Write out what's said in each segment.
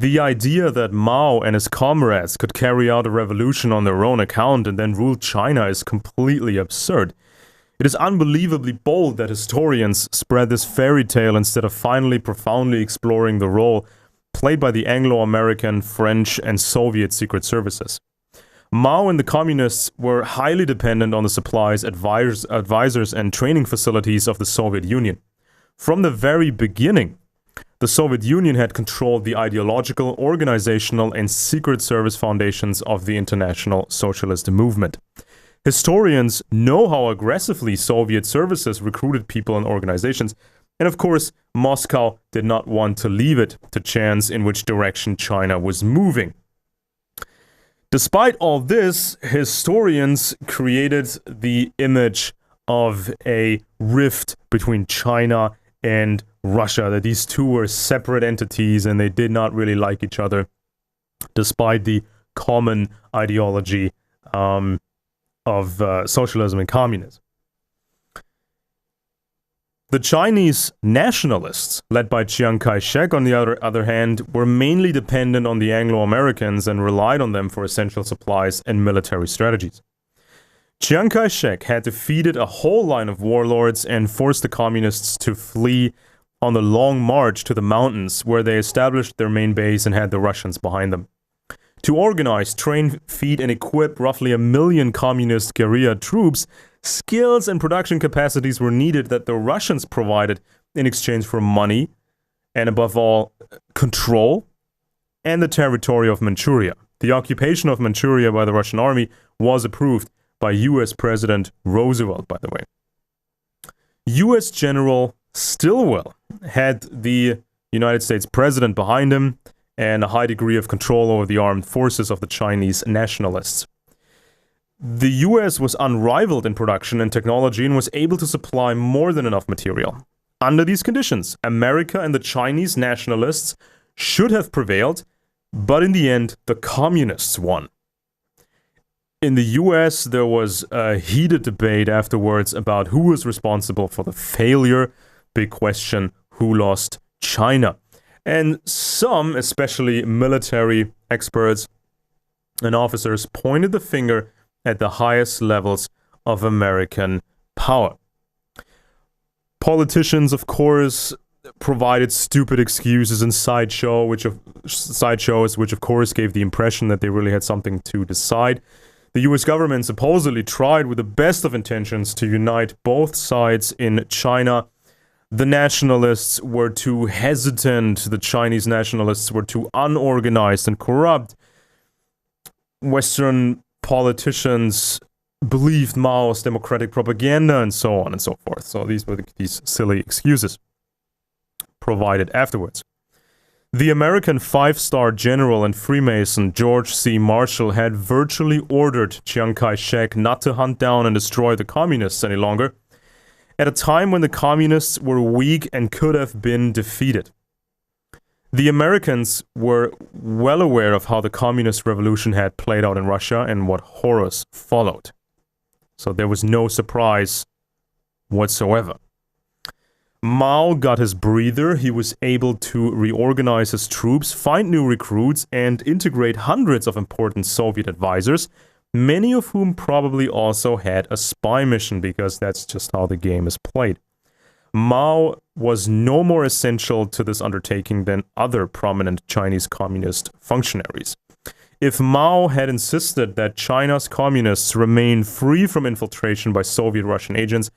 The idea that Mao and his comrades could carry out a revolution on their own account and then rule China is completely absurd. It is unbelievably bold that historians spread this fairy tale instead of finally profoundly exploring the role played by the Anglo-American, French, and Soviet secret services. Mao and the communists were highly dependent on the supplies, advisors, and training facilities of the Soviet Union. From the very beginning, the Soviet Union had controlled the ideological, organizational, and secret service foundations of the international socialist movement. Historians know how aggressively Soviet services recruited people and organizations, and of course, Moscow did not want to leave it to chance in which direction China was moving. Despite all this, historians created the image of a rift between China and Russia, that these two were separate entities and they did not really like each other, despite the common ideology of socialism and communism. The Chinese nationalists, led by Chiang Kai-shek on the other hand, were mainly dependent on the Anglo-Americans and relied on them for essential supplies and military strategies. Chiang Kai-shek had defeated a whole line of warlords and forced the communists to flee on the Long March to the mountains, where they established their main base and had the Russians behind them. To organize, train, feed, and equip roughly 1 million communist guerrilla troops, skills and production capacities were needed that the Russians provided in exchange for money, and above all, control, and the territory of Manchuria. The occupation of Manchuria by the Russian army was approved by US President Roosevelt, by the way. US General Stilwell had the United States president behind him and a high degree of control over the armed forces of the Chinese nationalists. The US was unrivaled in production and technology and was able to supply more than enough material. Under these conditions, America and the Chinese nationalists should have prevailed, but in the end, the communists won. In the US, there was a heated debate afterwards about who was responsible for the failure. Big question, who lost China? And some, especially military experts and officers, pointed the finger at the highest levels of American power. Politicians, of course, provided stupid excuses and sideshows, which of course gave the impression that they really had something to decide. The US government supposedly tried with the best of intentions to unite both sides in China. The nationalists were too hesitant, the Chinese nationalists were too unorganized and corrupt. Western politicians believed Mao's democratic propaganda and so on and so forth. So these were these silly excuses provided afterwards. The American five-star general and Freemason George C. Marshall had virtually ordered Chiang Kai-shek not to hunt down and destroy the communists any longer, at a time when the communists were weak and could have been defeated. The Americans were well aware of how the communist revolution had played out in Russia and what horrors followed. So there was no surprise whatsoever. Mao got his breather. He was able to reorganize his troops, find new recruits, and integrate hundreds of important Soviet advisors, many of whom probably also had a spy mission, because that's just how the game is played. Mao was no more essential to this undertaking than other prominent Chinese communist functionaries. If Mao had insisted that China's communists remain free from infiltration by Soviet Russian agents,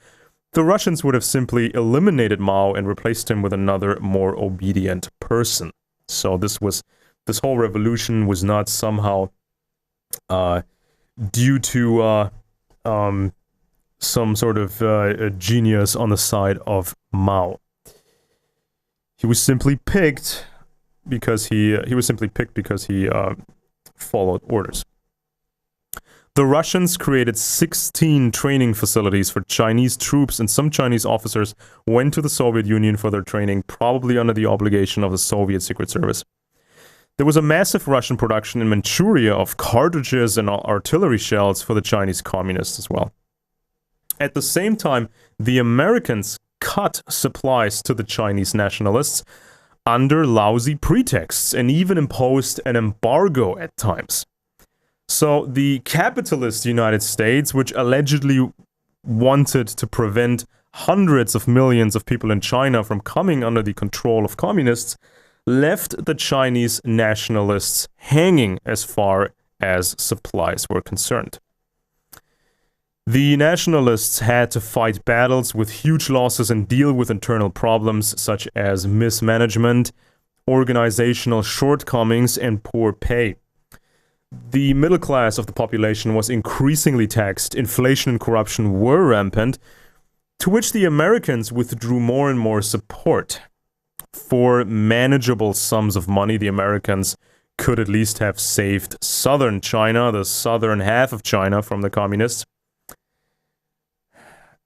the Russians would have simply eliminated Mao and replaced him with another, more obedient person. So this whole revolution was not somehow due to some sort of a genius on the side of Mao. He was simply picked because he followed orders. The Russians created 16 training facilities for Chinese troops, and some Chinese officers went to the Soviet Union for their training, probably under the obligation of the Soviet Secret Service. There was a massive Russian production in Manchuria of cartridges and artillery shells for the Chinese communists as well. At the same time, the Americans cut supplies to the Chinese nationalists under lousy pretexts and even imposed an embargo at times. So the capitalist United States, which allegedly wanted to prevent hundreds of millions of people in China from coming under the control of communists, left the Chinese nationalists hanging as far as supplies were concerned. The nationalists had to fight battles with huge losses and deal with internal problems such as mismanagement, organizational shortcomings, and poor pay. The middle class of the population was increasingly taxed, inflation and corruption were rampant, to which the Americans withdrew more and more support. For manageable sums of money, the Americans could at least have saved southern China, the southern half of China, from the communists.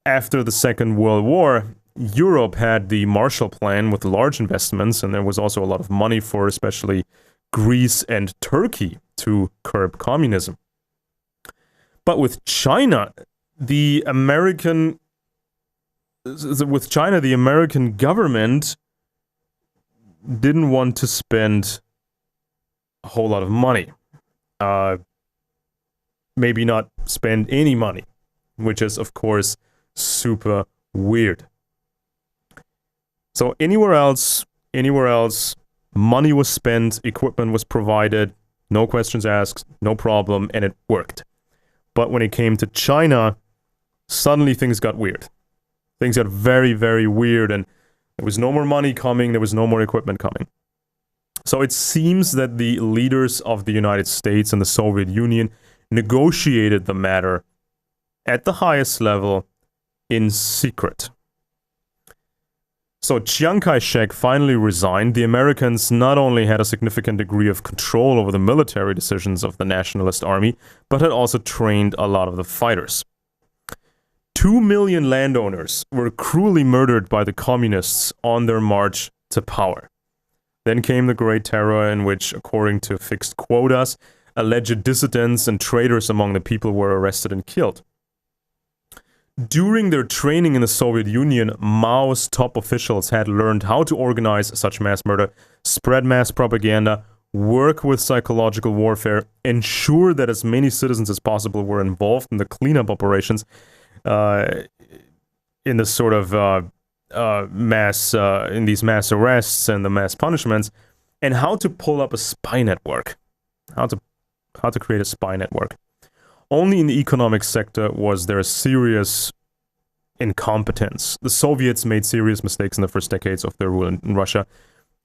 After the Second World War, Europe had the Marshall Plan with large investments, and there was also a lot of money for especially Greece and Turkey to curb communism. But with China, the American government didn't want to spend a whole lot of money. Maybe not spend any money, which is, of course, super weird. So anywhere else, money was spent, equipment was provided, no questions asked, no problem, and it worked. But when it came to China, suddenly things got weird. Things got very, very weird, and there was no more money coming, there was no more equipment coming. So it seems that the leaders of the United States and the Soviet Union negotiated the matter at the highest level in secret. So Chiang Kai-shek finally resigned. The Americans not only had a significant degree of control over the military decisions of the nationalist army, but had also trained a lot of the fighters. 2 million landowners were cruelly murdered by the communists on their march to power. Then came the Great Terror, in which, according to fixed quotas, alleged dissidents and traitors among the people were arrested and killed. During their training in the Soviet Union, Mao's top officials had learned how to organize such mass murder, spread mass propaganda, work with psychological warfare, ensure that as many citizens as possible were involved in the cleanup operations, in the sort of in these mass arrests and the mass punishments, and how to pull up a spy network, how to create a spy network. Only in the economic sector was there a serious incompetence. The Soviets made serious mistakes in the first decades of their rule in Russia,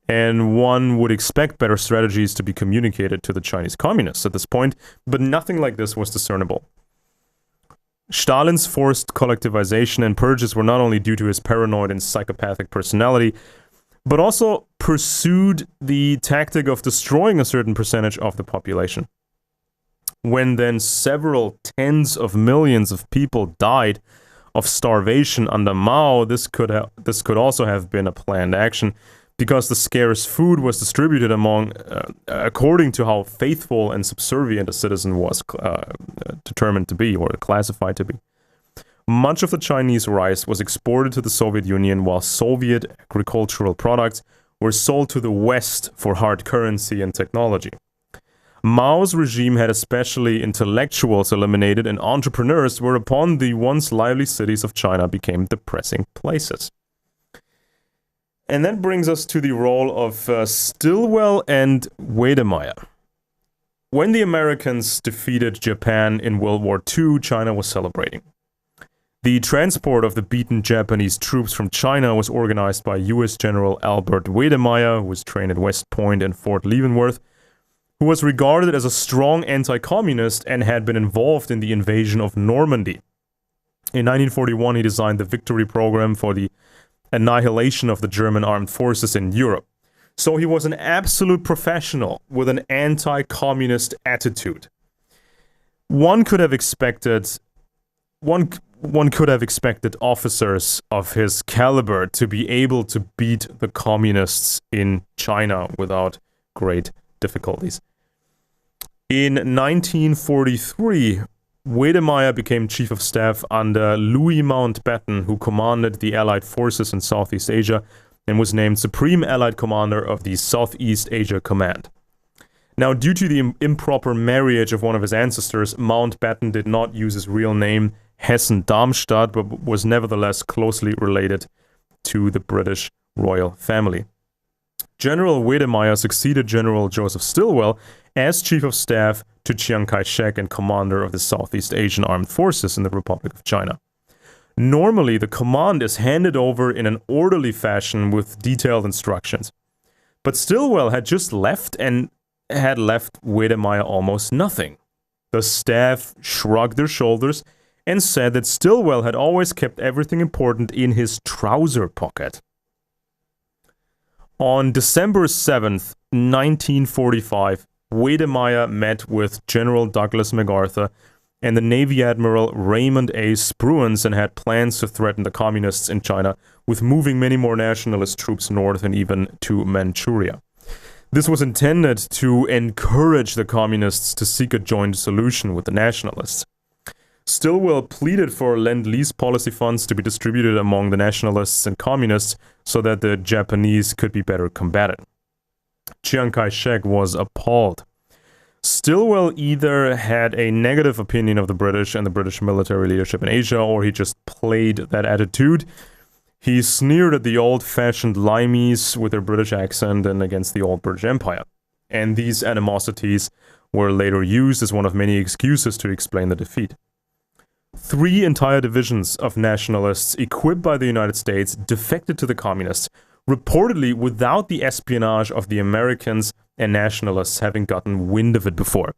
and one would expect better strategies to be communicated to the Chinese communists at this point, but nothing like this was discernible. Stalin's forced collectivization and purges were not only due to his paranoid and psychopathic personality, but also pursued the tactic of destroying a certain percentage of the population. When then several tens of millions of people died of starvation under Mao, this could also have been a planned action, because the scarce food was distributed among, according to how faithful and subservient a citizen was determined to be or classified to be. Much of the Chinese rice was exported to the Soviet Union, while Soviet agricultural products were sold to the West for hard currency and technology. Mao's regime had especially intellectuals eliminated, and entrepreneurs, whereupon the once lively cities of China became depressing places. And that brings us to the role of Stilwell and Wedemeyer. When the Americans defeated Japan in World War II, China was celebrating. The transport of the beaten Japanese troops from China was organized by U.S. General Albert Wedemeyer, who was trained at West Point and Fort Leavenworth, who was regarded as a strong anti-communist and had been involved in the invasion of Normandy. In 1941, he designed the victory program for the annihilation of the German armed forces in Europe. So he was an absolute professional with an anti-communist attitude. One could have expected officers of his caliber to be able to beat the communists in China without great difficulties. In 1943, Wedemeyer became chief of staff under Louis Mountbatten, who commanded the Allied forces in Southeast Asia and was named Supreme Allied Commander of the Southeast Asia Command. Now, due to the improper marriage of one of his ancestors, Mountbatten did not use his real name, Hessen-Darmstadt, but was nevertheless closely related to the British royal family. General Wedemeyer succeeded General Joseph Stilwell as Chief of Staff to Chiang Kai-shek and commander of the Southeast Asian Armed Forces in the Republic of China. Normally, the command is handed over in an orderly fashion with detailed instructions. But Stilwell had just left and had left Wedemeyer almost nothing. The staff shrugged their shoulders and said that Stilwell had always kept everything important in his trouser pocket. On December 7th, 1945, Wedemeyer met with General Douglas MacArthur and the Navy Admiral Raymond A. Spruance and had plans to threaten the communists in China with moving many more nationalist troops north and even to Manchuria. This was intended to encourage the communists to seek a joint solution with the nationalists. Stilwell pleaded for Lend-Lease policy funds to be distributed among the nationalists and communists so that the Japanese could be better combated. Chiang Kai-shek was appalled. Stilwell either had a negative opinion of the British and the British military leadership in Asia, or he just played that attitude. He sneered at the old-fashioned Limeys with their British accent and against the old British Empire. And these animosities were later used as one of many excuses to explain the defeat. 3 entire divisions of nationalists equipped by the United States defected to the communists, reportedly without the espionage of the Americans and nationalists having gotten wind of it before.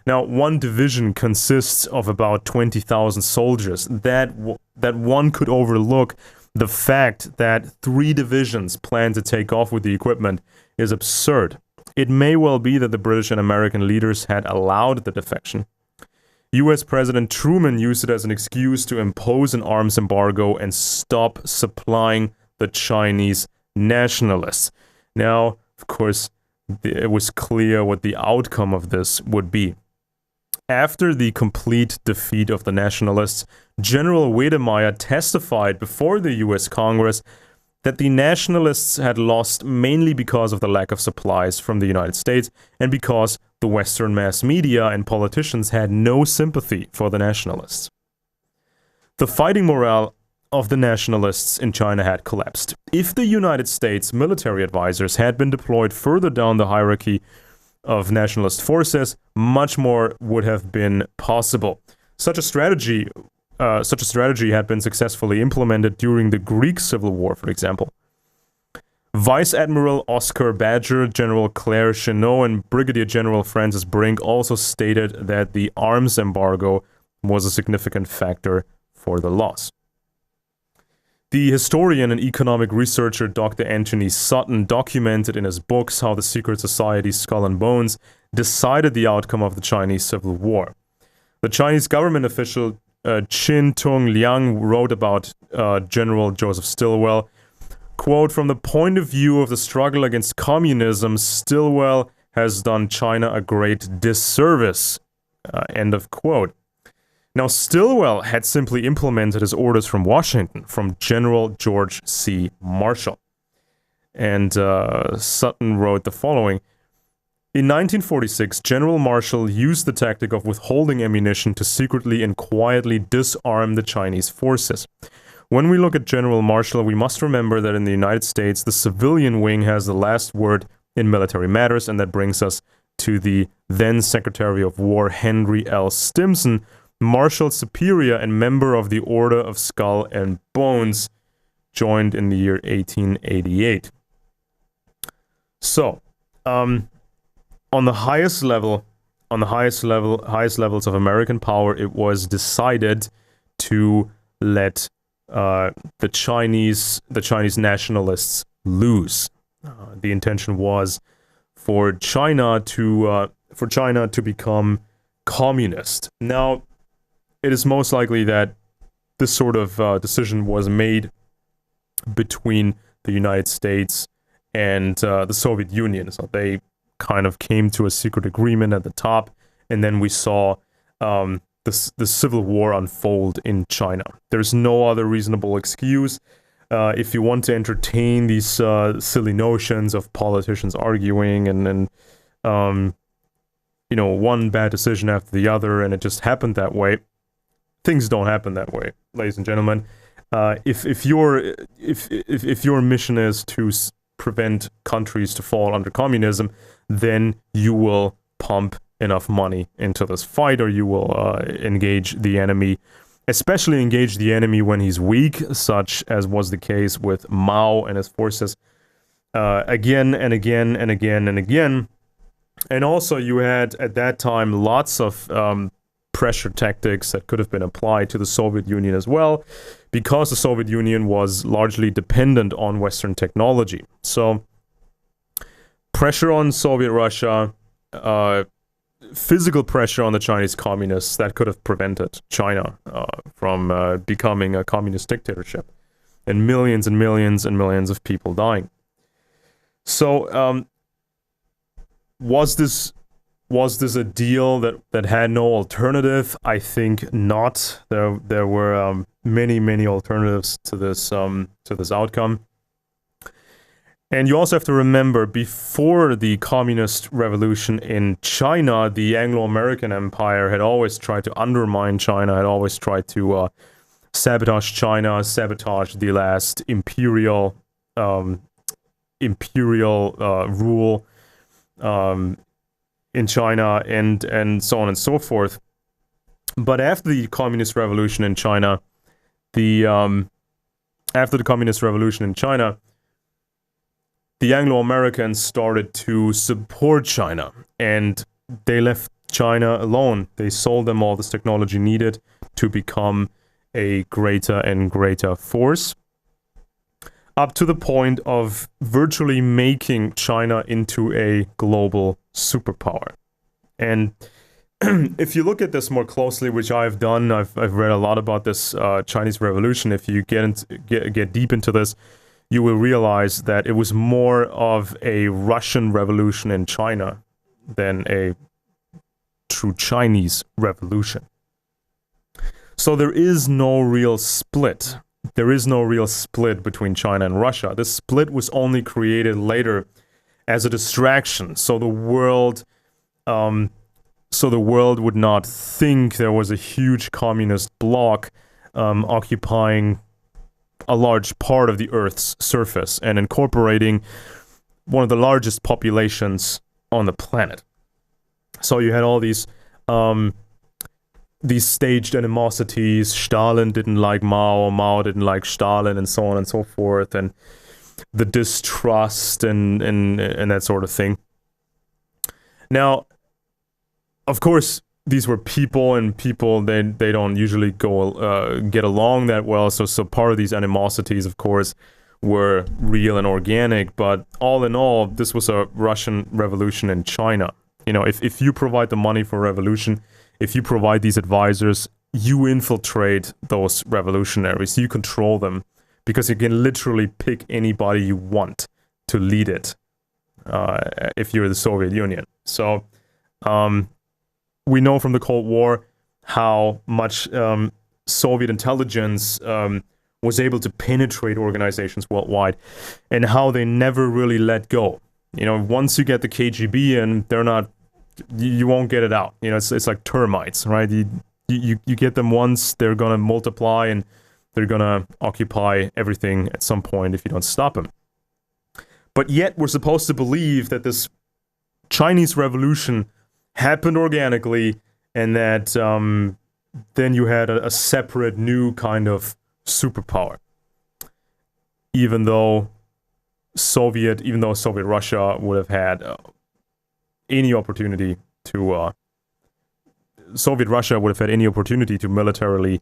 Now, one division consists of about 20,000 soldiers. That one could overlook the fact that 3 divisions plan to take off with the equipment is absurd. It may well be that the British and American leaders had allowed the defection. US President Truman used it as an excuse to impose an arms embargo and stop supplying the Chinese nationalists. Now, of course, it was clear what the outcome of this would be. After the complete defeat of the nationalists, General Wedemeyer testified before the US Congress that the nationalists had lost mainly because of the lack of supplies from the United States and because the Western mass media and politicians had no sympathy for the nationalists. The fighting morale of the nationalists in China had collapsed. If the United States military advisors had been deployed further down the hierarchy of nationalist forces, much more would have been possible. Such a strategy had been successfully implemented during the Greek Civil War, for example. Vice Admiral Oscar Badger, General Claire Chennault, and Brigadier General Francis Brink also stated that the arms embargo was a significant factor for the loss. The historian and economic researcher Dr. Anthony Sutton documented in his books how the secret society Skull and Bones decided the outcome of the Chinese Civil War. The Chinese government official Chin Tung Liang wrote about General Joseph Stilwell, quote, "From the point of view of the struggle against communism, Stilwell has done China a great disservice," end of quote. Now, Stilwell had simply implemented his orders from Washington, from General George C. Marshall. And Sutton wrote the following: in 1946, General Marshall used the tactic of withholding ammunition to secretly and quietly disarm the Chinese forces. When we look at General Marshall, we must remember that in the United States, the civilian wing has the last word in military matters, and that brings us to the then Secretary of War, Henry L. Stimson, Marshall's superior and member of the Order of Skull and Bones, joined in the year 1888. So, on the highest levels of American power, it was decided to let the Chinese nationalists lose. The intention was for China to become communist. Now, it is most likely that this sort of decision was made between the United States and the Soviet Union. So they kind of came to a secret agreement at the top, and then we saw the civil war unfold in China. There's no other reasonable excuse. if you want to entertain these silly notions of politicians arguing and you know, one bad decision after the other, and it just happened that way. Things don't happen that way, ladies and gentlemen. If your mission is to prevent countries to fall under communism, then you will pump enough money into this fight, or you will engage the enemy, especially engage the enemy when he's weak, such as was the case with Mao and his forces, again and again and again and again. And also you had, at that time, lots of pressure tactics that could have been applied to the Soviet Union as well, because the Soviet Union was largely dependent on Western technology. So, pressure on Soviet Russia, physical pressure on the Chinese communists, that could have prevented China from becoming a communist dictatorship, and millions and millions and millions of people dying. So, was this a deal that had no alternative? I think not. There were many alternatives to this outcome. And you also have to remember, before the communist revolution in China, the Anglo-American empire had always tried to undermine China, had always tried to sabotage China, sabotage the last imperial rule in China, and so on and so forth. But after the communist revolution in China, the Anglo-Americans started to support China, and they left China alone. They sold them all this technology needed to become a greater and greater force, up to the point of virtually making China into a global superpower. And if you look at this more closely, which I've done, I've read a lot about this Chinese Revolution. If you get deep into this, you will realize that it was more of a Russian revolution in China than a true Chinese revolution. So there is no real split. There is no real split between China and Russia. This split was only created later as a distraction, so the world would not think there was a huge communist bloc occupying a large part of the Earth's surface and incorporating one of the largest populations on the planet. So you had all these staged animosities. Stalin didn't like Mao, Mao didn't like Stalin, and so on and so forth, and the distrust and that sort of thing. Now, of course, these were people, and people, they don't usually get along that well, so part of these animosities, of course, were real and organic, but all in all, this was a Russian revolution in China. You know, if you provide the money for revolution, if you provide these advisors, you infiltrate those revolutionaries, you control them, because you can literally pick anybody you want to lead it, if you're the Soviet Union. So, we know from the Cold War how much Soviet intelligence was able to penetrate organizations worldwide, and how they never really let go. You know, once you get the KGB in, they're not, you won't get it out. You know, it's like termites, right? You get them once, they're gonna multiply, and they're gonna occupy everything at some point if you don't stop them. But yet, we're supposed to believe that this Chinese revolution happened organically, and that then you had a separate new kind of superpower. Even though Soviet Russia would have had any opportunity to militarily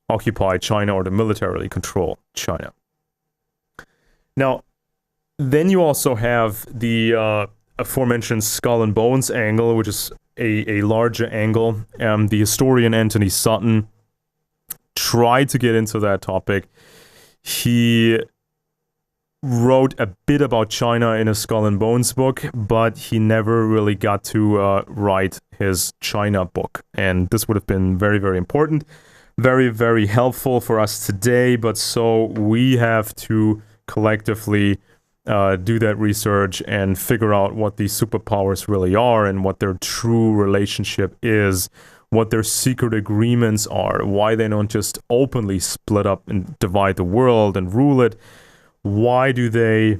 occupy China or to militarily control China. Now, then you also have the aforementioned skull and bones angle, which is a larger angle. The historian Anthony Sutton tried to get into that topic. He wrote a bit about China in a Skull and Bones book, but he never really got to write his China book. And this would have been very, very important. very, very helpful for us today, but so we have to collectively do that research and figure out what these superpowers really are and what their true relationship is, what their secret agreements are, why they don't just openly split up and divide the world and rule it. Why do they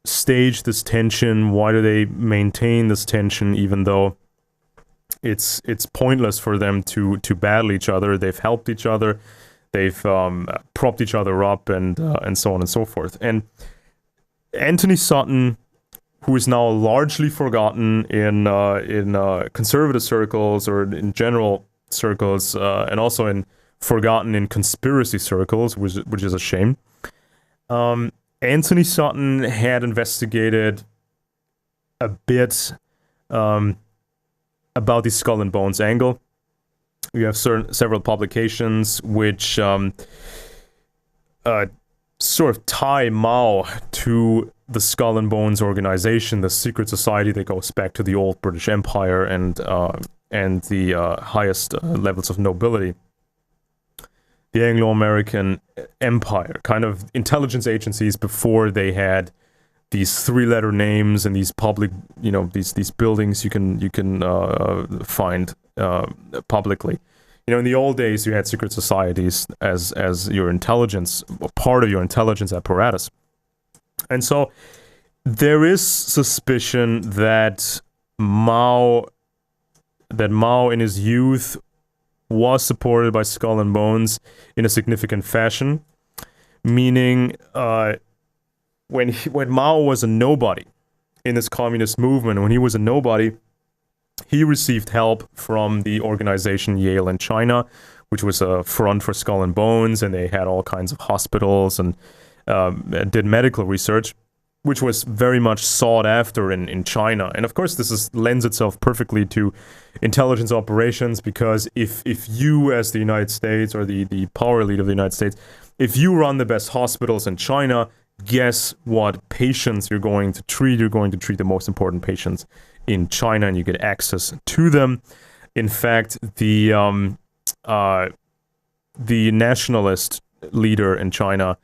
stage this tension? Why do they maintain this tension even though it's pointless for them to battle each other? They've helped each other, they've propped each other up, and so on and so forth. And Anthony Sutton, who is now largely forgotten in conservative circles or in general circles, and also forgotten in conspiracy circles, which is a shame. Anthony Sutton had investigated a bit about the skull and bones angle. We have several publications which sort of tie Mao to the Skull and Bones organization, the secret society that goes back to the old British Empire and the highest levels of nobility. The Anglo-American Empire, kind of intelligence agencies before they had these three-letter names and these public, these buildings you can find publicly. In the old days, you had secret societies as your intelligence, part of your intelligence apparatus. And so there is suspicion that Mao in his youth was supported by Skull and Bones in a significant fashion, meaning when Mao was a nobody in this communist movement, when he was a nobody, he received help from the organization Yale in China, which was a front for Skull and Bones, and they had all kinds of hospitals and did medical research, which was very much sought after in China. And of course, this lends itself perfectly to intelligence operations, because if you, as the United States or the power elite of the United States, if you run the best hospitals in China, guess what patients you're going to treat? You're going to treat the most important patients in China, and you get access to them. In fact, the nationalist leader in China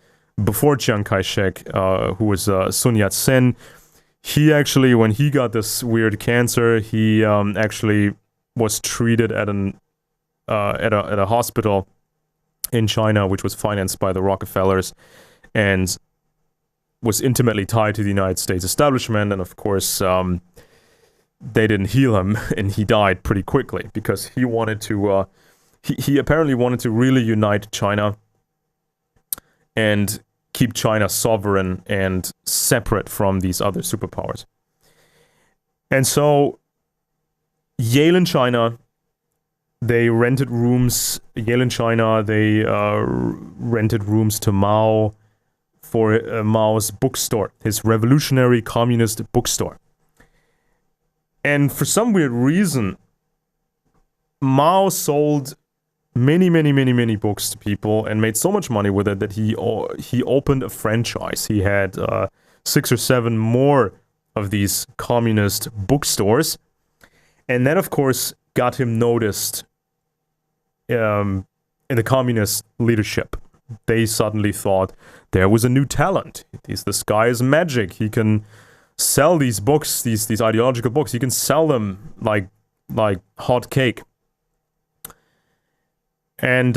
before Chiang Kai-shek, who was Sun Yat-sen, he actually, when he got this weird cancer, he actually was treated at a hospital in China, which was financed by the Rockefellers, and was intimately tied to the United States establishment. And of course, they didn't heal him, and he died pretty quickly because he wanted to. He apparently wanted to really unite China and keep China sovereign and separate from these other superpowers. And so, Yale in China, they rented rooms. Yale in China, they rented rooms to Mao for Mao's bookstore, his revolutionary communist bookstore. And for some weird reason, Mao sold many books to people and made so much money with it that he opened a franchise. He had 6 or 7 more of these communist bookstores, and that, of course, got him noticed in the communist leadership. They suddenly thought there was a new talent. This guy is magic. He can sell these books, these ideological books. He can sell them like hot cake. And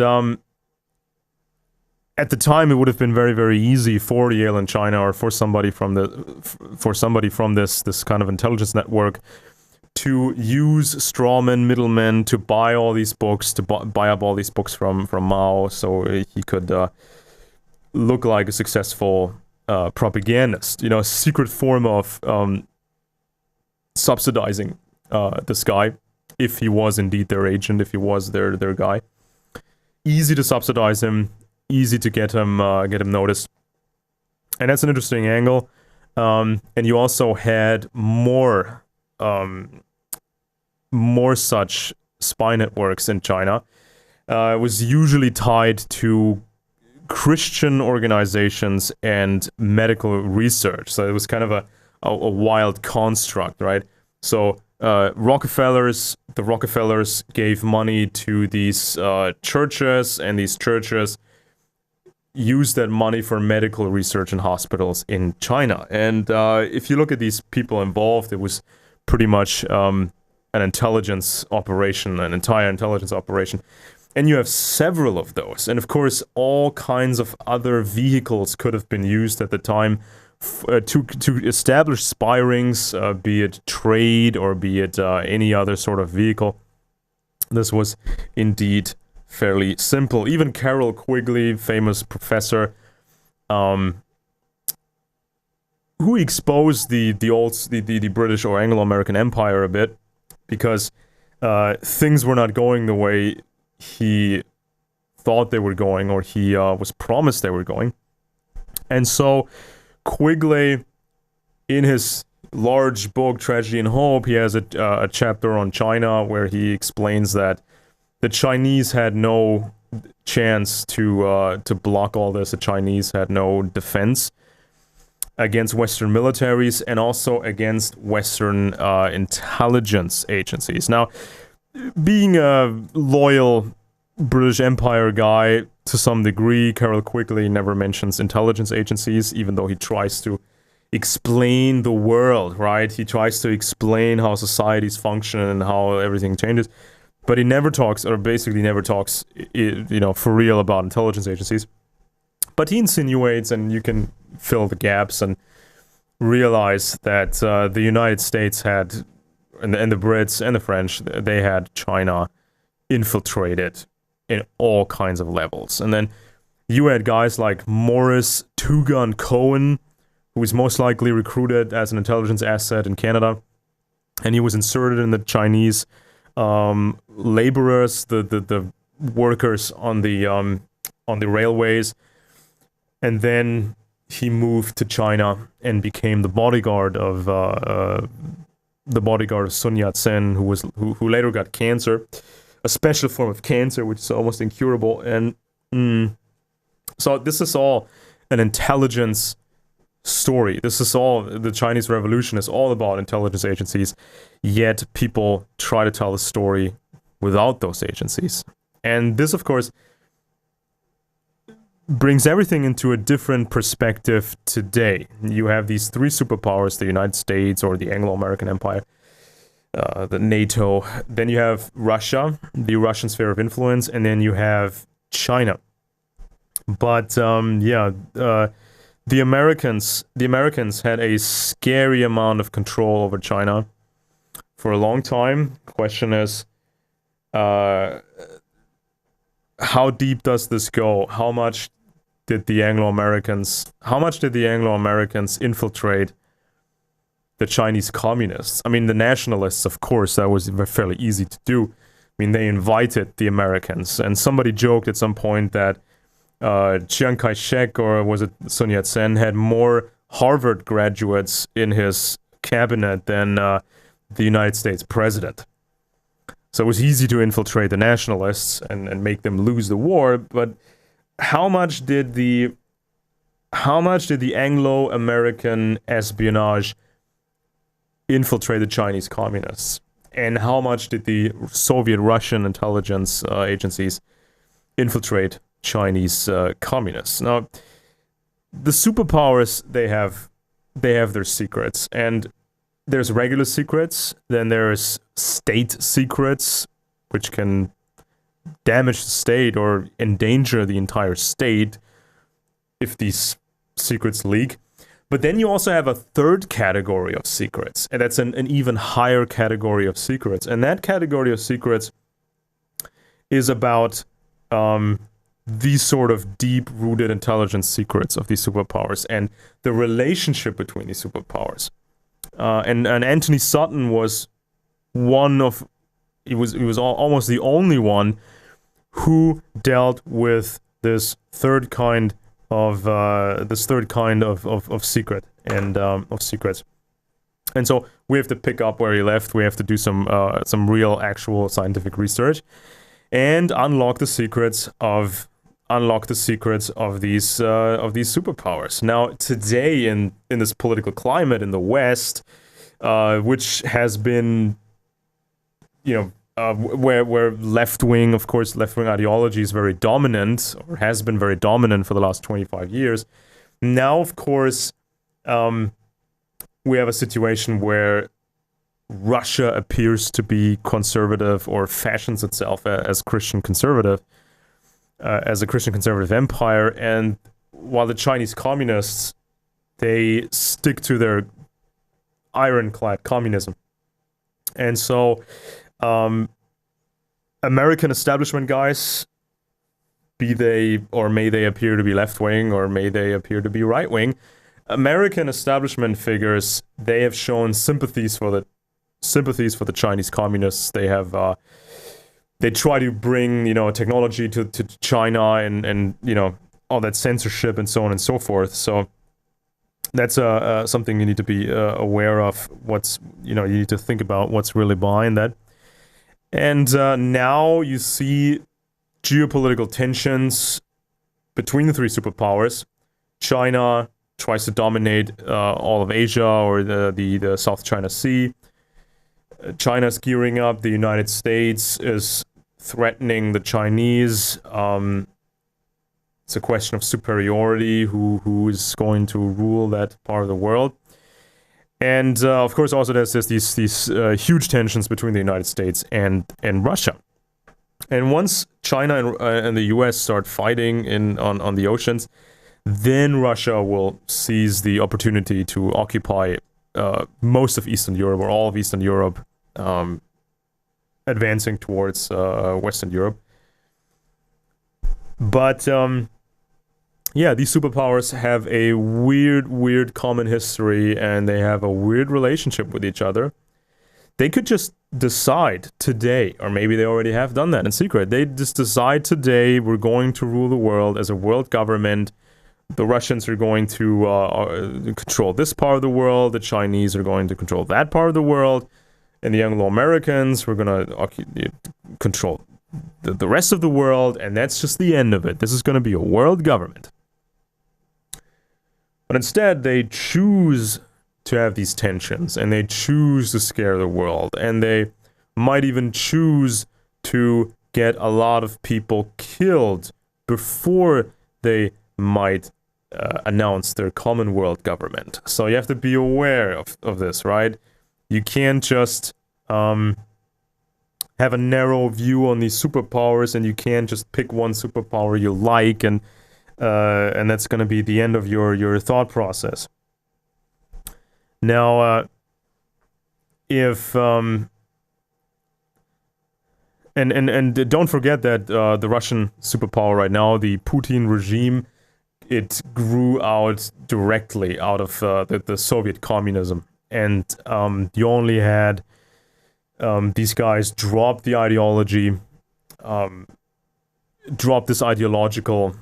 at the time, it would have been very easy for Yale in China, or for somebody from this kind of intelligence network, to use strawmen, middlemen, to buy all these books, to buy up all these books from Mao, so he could look like a successful propagandist. A secret form of subsidizing this guy, if he was indeed their agent, if he was their guy. Easy to subsidize him, easy to get him noticed, and that's an interesting angle. And you also had more such spy networks in China. It was usually tied to Christian organizations and medical research. So it was kind of a wild construct, right? So the Rockefellers gave money to these churches, and these churches used that money for medical research in hospitals in China. And if you look at these people involved, it was pretty much an intelligence operation, an entire intelligence operation. And you have several of those. And of course, all kinds of other vehicles could have been used at the time to establish spy rings, be it trade or be it any other sort of vehicle. This was indeed fairly simple. Even Carroll Quigley, famous professor, who exposed the British or Anglo-American Empire a bit, because things were not going the way he thought they were going, or he was promised they were going. And so Quigley, in his large book Tragedy and Hope, he has a chapter on China where he explains that the Chinese had no chance to block all this. The Chinese had no defense against Western militaries and also against Western intelligence agencies. Now, being a loyal British Empire guy to some degree, Carroll Quigley never mentions intelligence agencies, even though he tries to explain the world, right? He tries to explain how societies function and how everything changes. But he never talks, or basically never talks, for real about intelligence agencies. But he insinuates, and you can fill the gaps and realize that the United States had, and the Brits and the French, they had China infiltrated in all kinds of levels. And then you had guys like Morris Two Gun Cohen, who was most likely recruited as an intelligence asset in Canada, and he was inserted in the Chinese laborers, the workers on the railways, and then he moved to China and became the bodyguard of Sun Yat-sen, who later got cancer, a special form of cancer which is almost incurable. And so this is all an intelligence story. This is all, the Chinese Revolution is all about intelligence agencies, yet people try to tell the story without those agencies. And this, of course, brings everything into a different perspective today. You have these three superpowers, the United States or the Anglo-American Empire, the NATO, then you have Russia, the Russian sphere of influence, and then you have China. But the Americans had a scary amount of control over China for a long time. The question is, how deep does this go? How much did the Anglo-Americans infiltrate the Chinese communists? I mean, the nationalists, of course, that was fairly easy to do. I mean, they invited the Americans, and somebody joked at some point that Chiang Kai-shek, or was it Sun Yat-sen, had more Harvard graduates in his cabinet than the United States president. So it was easy to infiltrate the nationalists and make them lose the war. But how much did the Anglo-American espionage infiltrate the Chinese communists? And how much did the Soviet Russian intelligence agencies infiltrate Chinese communists? Now, the superpowers, they have their secrets, and there's regular secrets, then there's state secrets, which can damage the state or endanger the entire state if these secrets leak. But then you also have a third category of secrets, and that's an even higher category of secrets. And that category of secrets is about these sort of deep-rooted intelligence secrets of these superpowers and the relationship between these superpowers. And Anthony Sutton was almost the only one who dealt with this third kind of secret and of secrets. And so we have to pick up where he left. We have to do some real, actual scientific research and unlock the secrets of these superpowers. Now, today in this political climate in the West, which has been where left-wing, of course, left-wing ideology is very dominant, or has been very dominant for the last 25 years. Now, of course, we have a situation where Russia appears to be conservative, or fashions itself as Christian conservative, as a Christian conservative empire. And while the Chinese communists, they stick to their ironclad communism. And so American establishment guys, be they, or may they appear to be left-wing, or may they appear to be right-wing, American establishment figures, they have shown sympathies for the Chinese communists. They have they try to bring technology to China, and all that censorship and so on and so forth. So that's something you need to be aware of. You need to think about what's really behind that. And now you see geopolitical tensions between the three superpowers. China tries to dominate all of Asia, or the South China Sea. China's gearing up. The United States is threatening the Chinese. It's a question of superiority, who is going to rule that part of the world. And of course, also there's these huge tensions between the United States and Russia. And once China and the US start fighting on the oceans, then Russia will seize the opportunity to occupy most of Eastern Europe, or all of Eastern Europe, advancing towards Western Europe. But yeah, these superpowers have a weird common history, and they have a weird relationship with each other. They could just decide today, or maybe they already have done that in secret. They just decide today, we're going to rule the world as a world government. The Russians are going to control this part of the world. The Chinese are going to control that part of the world. And the Anglo-Americans, we're going to control the rest of the world. And that's just the end of it. This is going to be a world government. But instead, they choose to have these tensions, and they choose to scare the world. And they might even choose to get a lot of people killed before they might announce their common world government. So you have to be aware of this, right? You can't just have a narrow view on these superpowers, and you can't just pick one superpower you like, and that's going to be the end of your thought process. Now, if and don't forget that the Russian superpower right now, the Putin regime, it grew out directly out of the Soviet communism. And you only had these guys drop the ideology, drop this ideological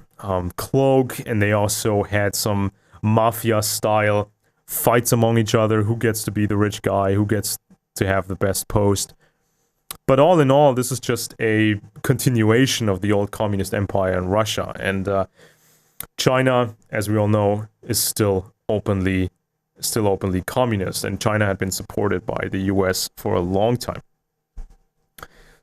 cloak, and they also had some mafia-style fights among each other. Who gets to be the rich guy? Who gets to have the best post? But all in all, this is just a continuation of the old communist empire in Russia. And China, as we all know, is still openly communist, and China had been supported by the US for a long time.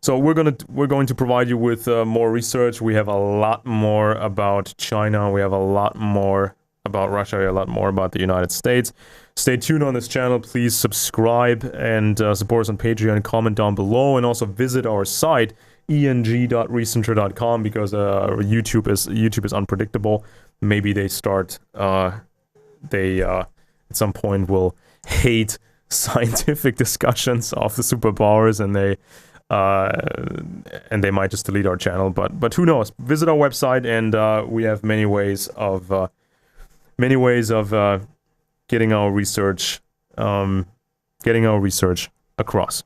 So we're going to provide you with more research. We have a lot more about China. We have a lot more about Russia. A lot more about the United States. Stay tuned on this channel. Please subscribe and support us on Patreon. Comment down below, and also visit our site eng.recenter.com, because YouTube is unpredictable. Maybe they start at some point will hate scientific discussions of the superpowers, and they might just delete our channel. But who knows? Visit our website, and we have many ways of getting our research across.